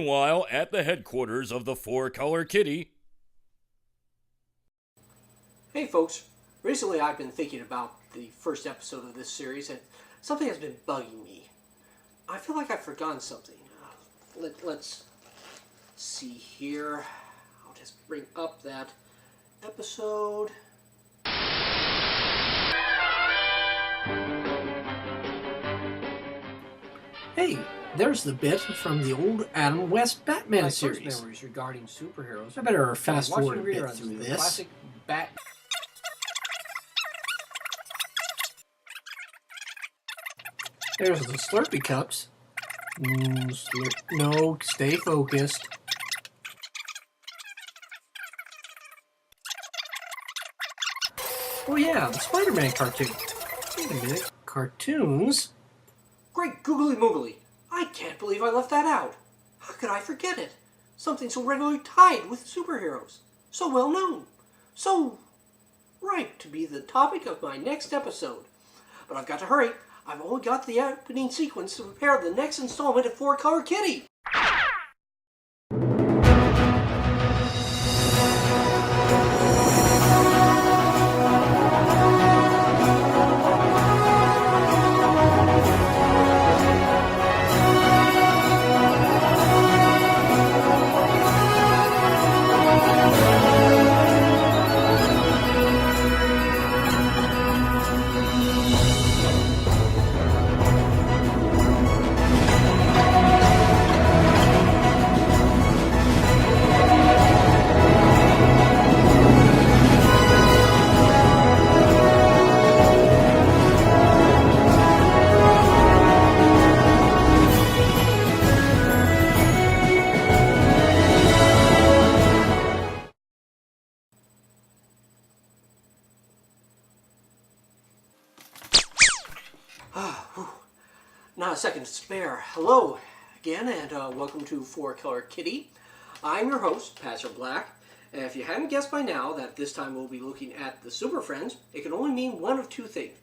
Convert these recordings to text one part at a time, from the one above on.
Meanwhile, at the headquarters of the Four Color Kitty... Hey folks, recently I've been thinking about the first episode of this series and something has been bugging me. I feel like I've forgotten something. Let's see here. I'll just bring up that episode. Hey, there's the bit from the old Adam West Batman series. First memories regarding superheroes. I better fast forward a bit reruns through of the this. classic Bat. There's the Slurpee cups. No, stay focused. Oh yeah, the Spider-Man cartoon. Wait a minute, cartoons? Great googly moogly! I can't believe I left that out. How could I forget it? Something so regularly tied with superheroes. So well known. So ripe to be the topic of my next episode. But I've got to hurry. I've only got the opening sequence to prepare the next installment of Four Color Kitty. Not a second to spare. Hello again, and welcome to Four Color Kitty. I'm your host, Pastor Black, and if you hadn't guessed by now that this time we'll be looking at the Super Friends, it can only mean one of two things.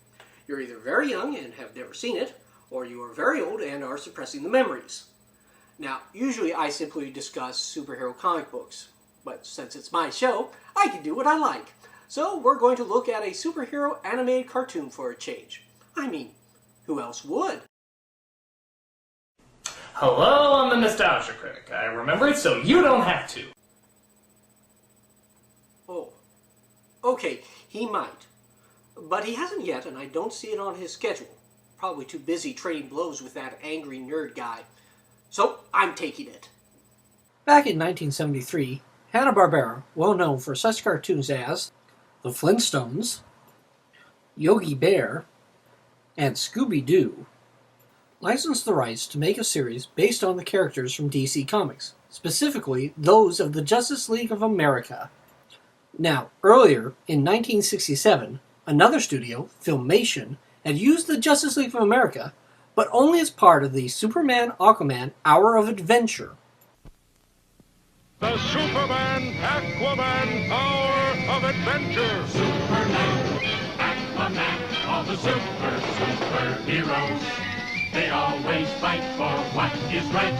You're either very young and have never seen it, or you are very old and are suppressing the memories. Now, usually I simply discuss superhero comic books, but since it's my show, I can do what I like. So we're going to look at a superhero animated cartoon for a change. I mean, who else would? Hello, I'm the Nostalgia Critic. I remember it so you don't have to. Oh. Okay, he might. But he hasn't yet, and I don't see it on his schedule. Probably too busy trading blows with that angry nerd guy. So, I'm taking it. Back in 1973, Hanna-Barbera, well known for such cartoons as The Flintstones, Yogi Bear, and Scooby-Doo, licensed the rights to make a series based on the characters from DC Comics, specifically those of the Justice League of America. Now, earlier, in 1967, another studio, Filmation, had used the Justice League of America, but only as part of the Superman-Aquaman Hour of Adventure. The Superman Aquaman Hour of Adventure. Superman, Aquaman, all the superheroes. They always fight for what is right.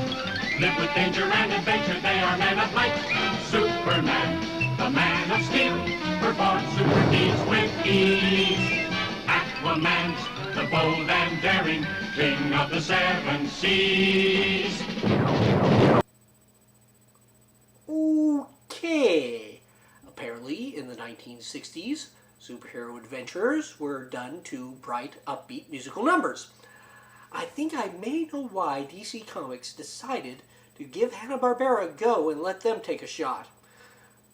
Live with danger and adventure, they are men of might. Superman, the man of steel, performs super deeds with ease. Aquaman's the bold and daring king of the seven seas. Okay. Apparently, in the 1960s, superhero adventures were done to bright, upbeat musical numbers. I think I may know why DC Comics decided to give Hanna-Barbera a go and let them take a shot.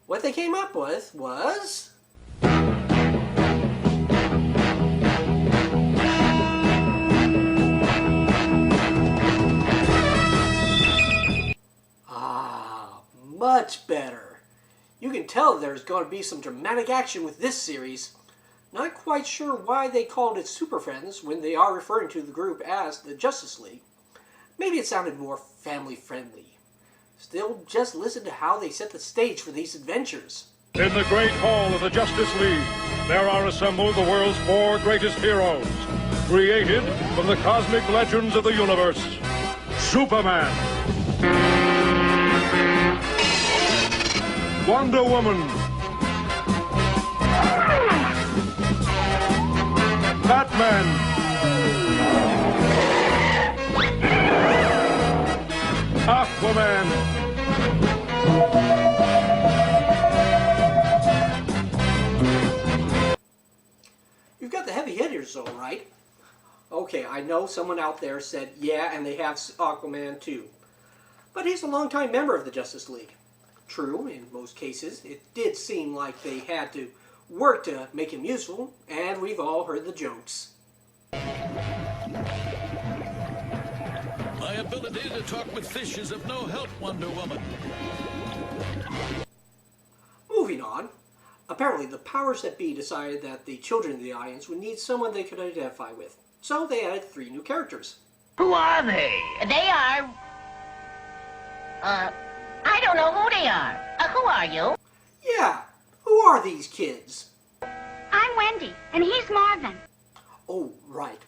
What they came up with was... much better. You can tell there's going to be some dramatic action with this series. Not quite sure why they called it Super Friends when they are referring to the group as the Justice League. Maybe it sounded more family-friendly. Still, just listen to how they set the stage for these adventures. In the great hall of the Justice League, there are assembled the world's four greatest heroes, created from the cosmic legends of the universe. Superman, Wonder Woman. Batman. Aquaman. You've got the heavy hitters, all right. Okay, I know someone out there said, yeah, and they have Aquaman too. But he's a longtime member of the Justice League. True, in most cases, it did seem like they had to work to make him useful, and we've all heard the jokes. My ability to talk with fish is of no help, Wonder Woman. Moving on. Apparently, the powers that be decided that the children in the audience would need someone they could identify with. So they added 3 new characters. Who are they? They are... I don't know who they are. Who are you? Yeah, who are these kids? I'm Wendy, and he's Marvin. Oh, right.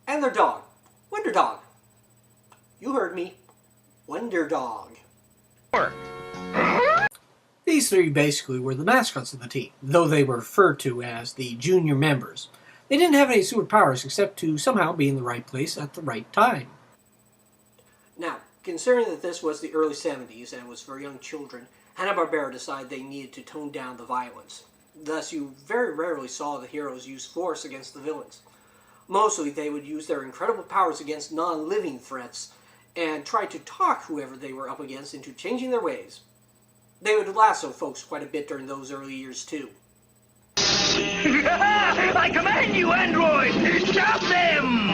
And their dog, Wonder Dog. You heard me. Wonder Dog. These 3 basically were the mascots of the team, though they were referred to as the junior members. They didn't have any superpowers except to somehow be in the right place at the right time. Now, considering that this was the early 70s and was for young children, Hanna-Barbera decided they needed to tone down the violence. Thus, you very rarely saw the heroes use force against the villains. Mostly, they would use their incredible powers against non-living threats and try to talk whoever they were up against into changing their ways. They would lasso folks quite a bit during those early years, too. I command you, android! Stop them!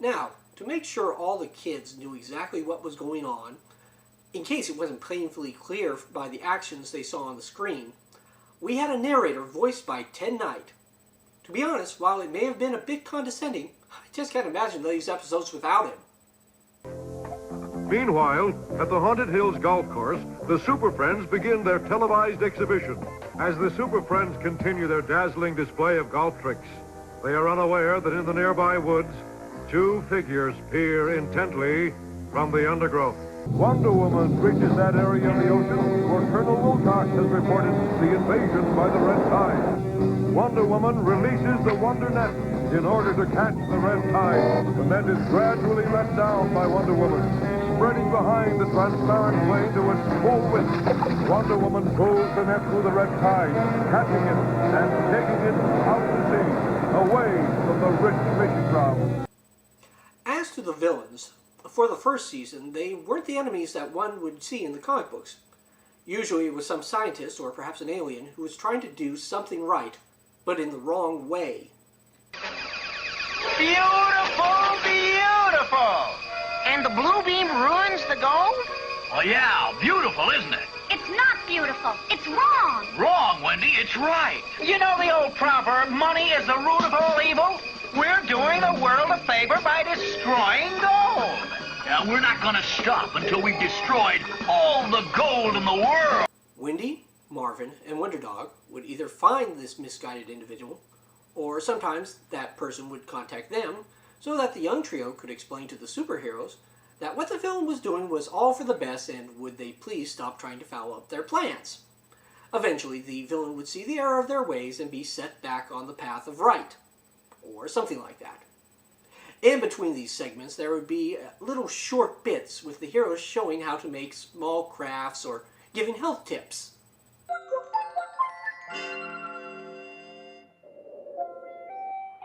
Now, to make sure all the kids knew exactly what was going on, in case it wasn't painfully clear by the actions they saw on the screen, we had a narrator voiced by Ted Knight. To be honest, while it may have been a bit condescending, I just can't imagine these episodes without him. Meanwhile, at the Haunted Hills Golf Course, the Super Friends begin their televised exhibition. As the Super Friends continue their dazzling display of golf tricks, they are unaware that in the nearby woods, 2 figures peer intently from the undergrowth. Wonder Woman reaches that area of the ocean where Colonel Wilcox has reported the invasion by the red tide. Wonder Woman releases the Wonder Net in order to catch the red tide. The net is gradually let down by Wonder Woman, spreading behind the transparent plane to its full width. Wonder Woman pulls the net through the red tide, catching it and taking it out to sea, away from the rich fishing ground. As to the villains, for the first season, they weren't the enemies that one would see in the comic books. Usually it was some scientist, or perhaps an alien, who was trying to do something right, but in the wrong way. Beautiful, beautiful! And the blue beam ruins the gold? Oh, yeah, beautiful, isn't it? It's not beautiful. It's wrong. Wrong, Wendy, it's right. You know the old proverb, money is the root of all evil? We're doing the world a favor by destroying gold. Yeah, we're not gonna stop until we've destroyed all the gold in the world. Wendy, Marvin, and Wonder Dog would either find this misguided individual, or sometimes that person would contact them, so that the young trio could explain to the superheroes that what the villain was doing was all for the best and would they please stop trying to foul up their plans. Eventually, the villain would see the error of their ways and be set back on the path of right, or something like that. In between these segments, there would be little short bits with the heroes showing how to make small crafts or giving health tips.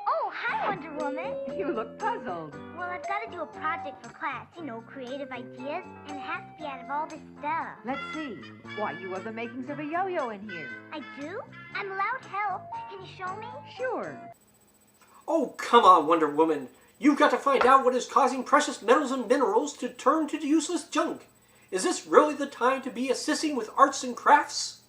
Oh, hi, Wonder Woman. You look puzzled. Well, I've got to do a project for class. You know, creative ideas, and it has to be out of all this stuff. Let's see. Why, you have the makings of a yo-yo in here. I do? I'm allowed help. Can you show me? Sure. Oh, come on, Wonder Woman. You've got to find out what is causing precious metals and minerals to turn to useless junk. Is this really the time to be assisting with arts and crafts?